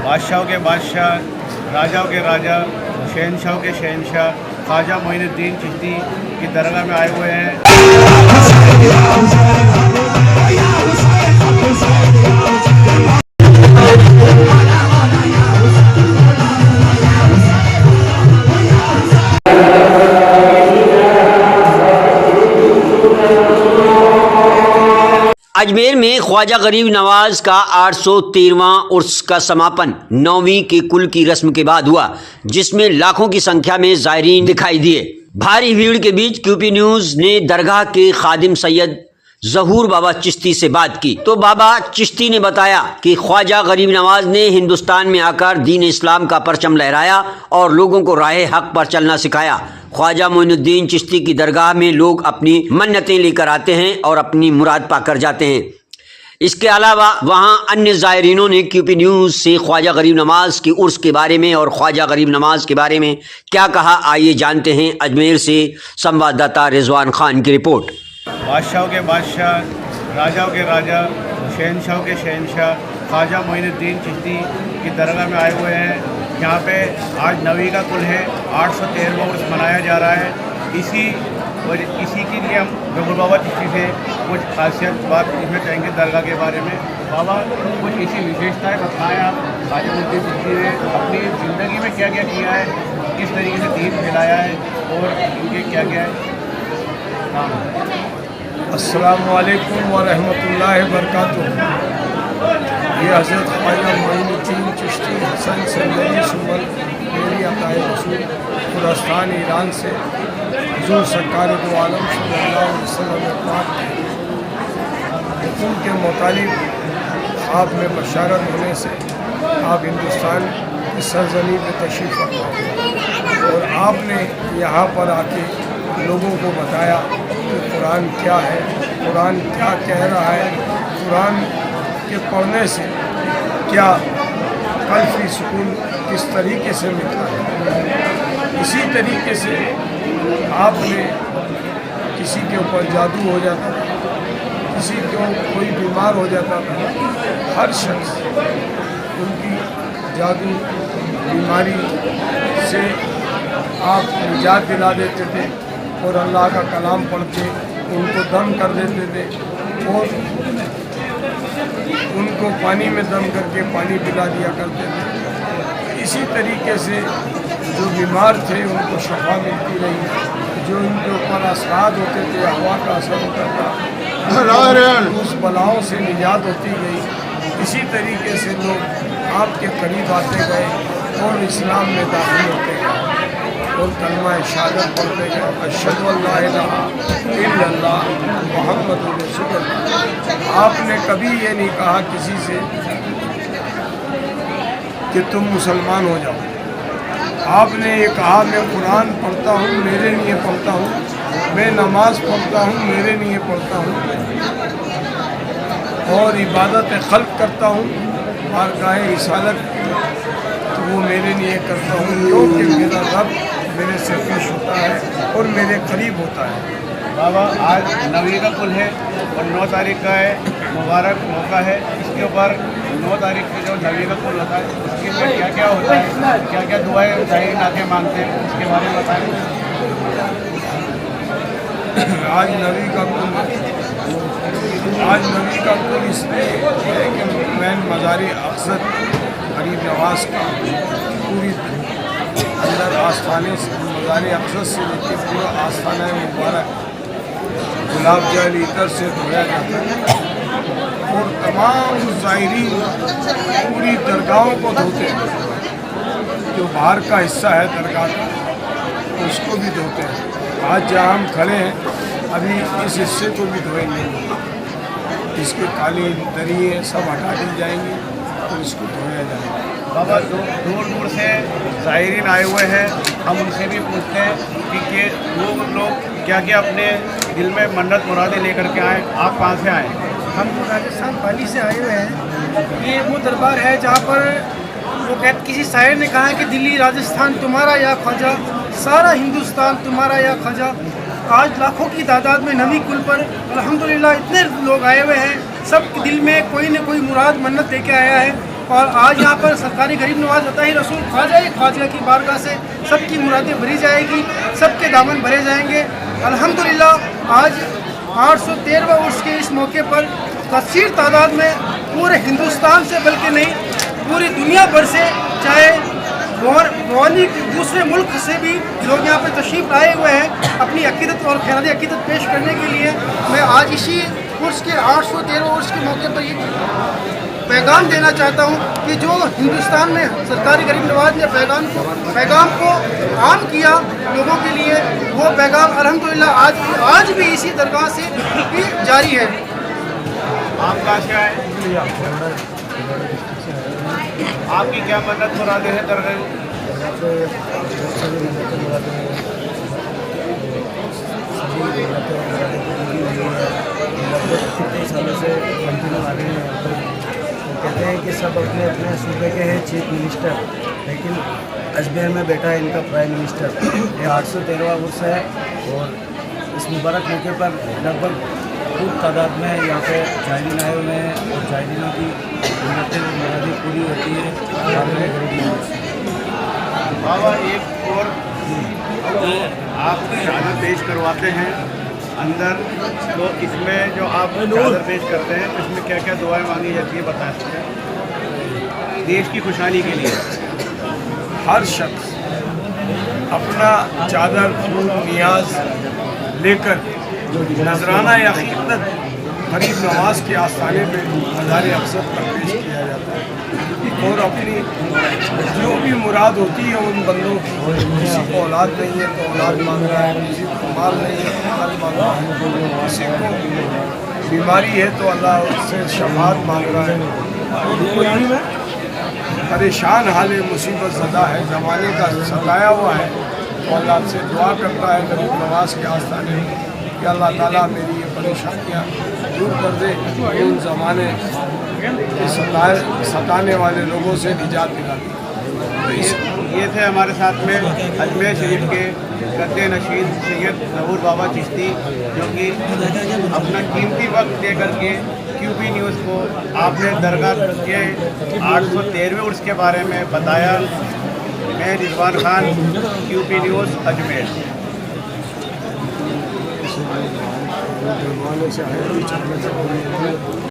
बादशाहों के बादशाह, राजाओं के राजा, शहनशाहों के शहनशाह ख्वाजा मोइनुद्दीन चिश्ती की दरगाह में आए हुए हैं। अजमेर में ख्वाजा गरीब नवाज का 813वां उर्स का समापन 9वीं के कुल की रस्म के बाद हुआ, जिसमें लाखों की संख्या में ज़ायरीन दिखाई दिए। भारी भीड़ के बीच क्यूपी न्यूज़ ने दरगाह के खादिम सैयद ज़हूर बाबा चिश्ती से बात की तो बाबा चिश्ती ने बताया कि ख्वाजा गरीब नवाज ने हिंदुस्तान में आकर दीन इस्लाम का परचम लहराया और लोगों को राह हक पर चलना सिखाया। ख्वाजा मोइनुद्दीन चिश्ती की दरगाह में लोग अपनी मन्नतें लेकर आते हैं और अपनी मुराद पाकर जाते हैं। इसके अलावा वहां अन्य ज़ायरीनों ने क्यूपी न्यूज़ से ख्वाजा गरीब नवाज की उर्स के बारे में और ख्वाजा गरीब नवाज के बारे में क्या कहा, आइए जानते हैं अजमेर से संवाददाता रिजवान खान की रिपोर्ट। बादशाहों के बादशाह, राजाओं के राजा, शहनशाहों के शहनशाह ख्वाजा मोइनुद्दीन चिश्ती की दरगाह में आए हुए हैं। यहाँ पे आज 9वीं का कुल है, 813वां उर्स मनाया जा रहा है। इसी के लिए हम ज़हूर बाबा चिश्ती से कुछ खासियत बात पूछना चाहेंगे दरगाह के बारे में। बाबा, कुछ ऐसी विशेषताएँ बताएँ आप, ख्वाजा मोइनुद्दीन चिश्ती ने अपनी ज़िंदगी में क्या क्या किया है, किस तरीके से दीन फैलाया है और इनके क्या क्या काम है। अस्सलामु अलैकुम व रहमतुल्लाहि व बरकातुहू। ये हज़रत ख्वाजा मोइनुद्दीन चिश्ती हसन संदली सुमल मेरी अताए रसूल खुरासान ईरान से हुज़ूर सरकार दो आलम सल्लल्लाहु अलैहि वसल्लम पाक हुक्म के मुताबिक ख्वाब में बशारत होने से आप हिंदुस्तान की सरज़मीं पर तशरीफ़ फरमा और आपने यहाँ पर आके लोगों को बताया कि कुरान क्या है, कुरान क्या कह रहा है, कुरान के पढ़ने से क्या कल्बी सुकून किस तरीके से मिलता है। इसी तरीके से आपने किसी के ऊपर जादू हो जाता था, किसी को कोई बीमार हो जाता था, हर शख्स उनकी जादू बीमारी से आप निजात दिला देते थे और अल्लाह का कलाम पढ़ के उनको दम कर देते थे और उनको पानी में दम करके पानी पिला दिया करते थे। इसी तरीके से जो बीमार थे उनको शफा मिलती रही, जो उनके ऊपर असरात होते थे, हवा का असर होता था, उस बलाओं से निजात होती गई। इसी तरीके से लोग आपके करीब आते गए और इस्लाम में दाखिल होते गए और कलमा शहादत पढ़ते गए, अशहदु अल्ला इलाहा इल्लल्लाह मुहम्मदुर रसूलुल्लाह। आपने कभी ये नहीं कहा किसी से कि तुम मुसलमान हो जाओ। आपने ये कहा मैं कुरान पढ़ता हूँ, मेरे लिए पढ़ता हूँ, मैं नमाज पढ़ता हूँ, मेरे लिए पढ़ता हूँ और इबादत खल्क करता हूँ, बारगाह रिसालत तो वो मेरे लिए करता हूँ, क्योंकि मेरा रब मेरे से खुश होता है और मेरे करीब होता है। बाबा, आज 9वीं का कुल है और 9 तारीख का है, मुबारक मौका है। इसके ऊपर 9 तारीख को जो 9वीं का कुल होता है उसके ऊपर क्या क्या होता है, क्या क्या दुआएं ज़ायरीन आके मांगते हैं, उसके बारे में बताएं। आज 9वीं का कुल इसलिए है कि मैं मज़ार अक़सद गरीब नवाज का पूरी अंदर आस्थाने से मज़ार अक़सद से लेकर पूरा आस्थाना मुबारक गुलाब जल इतर से धोया जाता है और तमाम ज़ायरीन पूरी दरगाहों को धोते हैं। जो बाहर का हिस्सा है दरगाह का उसको भी धोते हैं। आज जहाँ हम खड़े हैं अभी इस हिस्से को भी धोएंगे, इसके काली दरिये सब हटा दी जाएंगी और इसको धोया जाएगा। बाबा, दूर दूर से ज़ायरीन आए हुए हैं, हम उनसे भी पूछते हैं कि लोग क्या क्या अपने दिल में मन्नत मुरादें लेकर के आए। आप कहाँ से आए? हम तो राजस्थान पाली से आए हुए हैं। ये वो दरबार है जहाँ पर वो किसी शायर ने कहा है कि दिल्ली राजस्थान तुम्हारा या ख्वाजा, सारा हिंदुस्तान तुम्हारा या ख्वाजा। आज लाखों की तादाद में 9वीं कुल पर अल्हम्दुलिल्लाह इतने लोग आए हुए हैं, सब दिल में कोई न कोई मुराद मन्नत लेके आया है اور آج یہاں پر سرکاری غریب نواز عطا رسول خواجہ کی بارگاہ سے سب کی مرادیں بھری جائے گی، سب کے دامن بھرے جائیں گے۔ الحمدللہ آج 813واں عرس کے اس موقع پر کثیر تعداد میں پورے ہندوستان سے بلکہ نہیں پوری دنیا بھر سے، چاہے روانی دوسرے ملک سے بھی لوگ یہاں پہ تشریف لائے ہوئے ہیں اپنی عقیدت اور خیرات عقیدت پیش کرنے کے لیے۔ میں آج اسی عرس کے 813واں عرس کے موقع پر یہ پیغام دینا چاہتا ہوں کہ جو ہندوستان میں سرکاری غریب نواز نے پیغام کو عام کیا لوگوں کے لیے، وہ پیغام الحمدللہ آج بھی اسی درگاہ سے بھی جاری ہے۔ آپ کہاں سے آئے؟ آپ کی کیا مدد مرادیں ہیں درگاہ؟ کتنے سالوں سے کنٹینیو آ رہے ہیں یہاں پر۔ کہتے ہیں کہ سب اپنے اپنے صوبے کے ہیں چیف منسٹر، لیکن اجمیر میں بیٹھا ہے ان کا پرائم منسٹر۔ یہ 813واں عرس ہے اور اس مبارک موقع پر لگ بھگ خوب تعداد میں یہاں پہ زائرین آئے ہوئے ہیں اور زائرینوں کی مرادیں پوری ہوتی ہے۔ بابا ایک اور آپ چادر پیش کرواتے ہیں اندر، تو اس میں جو آپ چادر پیش کرتے ہیں اس میں کیا کیا دعائیں مانگی جاتی ہے بتا سکتے ہیں؟ دیش کی خوشحالی کے لیے ہر شخص اپنا چادر پھول نیاز لے کر نذرانہ یا خدمت غریب نواز کے آستانے پہ مزار اقصد پر پیش کیا جاتا ہے اور اپنی جو بھی مراد ہوتی ہے ان بندوں کی، کسی کو اولاد نہیں ہے تو اولاد مانگ رہا ہے، کسی کو مال نہیں ہے تو مال مانگ رہا ہے، کسی کو بیماری ہے تو اللہ اس سے شفاعت مانگ رہا ہے، اور کوئی پریشان حال مصیبت زدہ ہے، زمانے کا ستایا ہوا ہے تو اللہ سے دعا کرتا ہے غریب نواز کے آستانے میں کہ اللہ تعالیٰ میری یہ پریشانیاں دور کر دے، ان زمانے کے ستانے والے لوگوں سے نجات دلا دے۔ یہ تھے ہمارے ساتھ میں اجمیر شریف کے گدے نشین سید ظہور بابا چشتی، جو کہ اپنا قیمتی وقت دے کر کے کیو پی نیوز کو آپ نے درگاہ کے 813ویں عرس کے بارے میں بتایا۔ میں رضوان خان، کیو پی نیوز اجمیر۔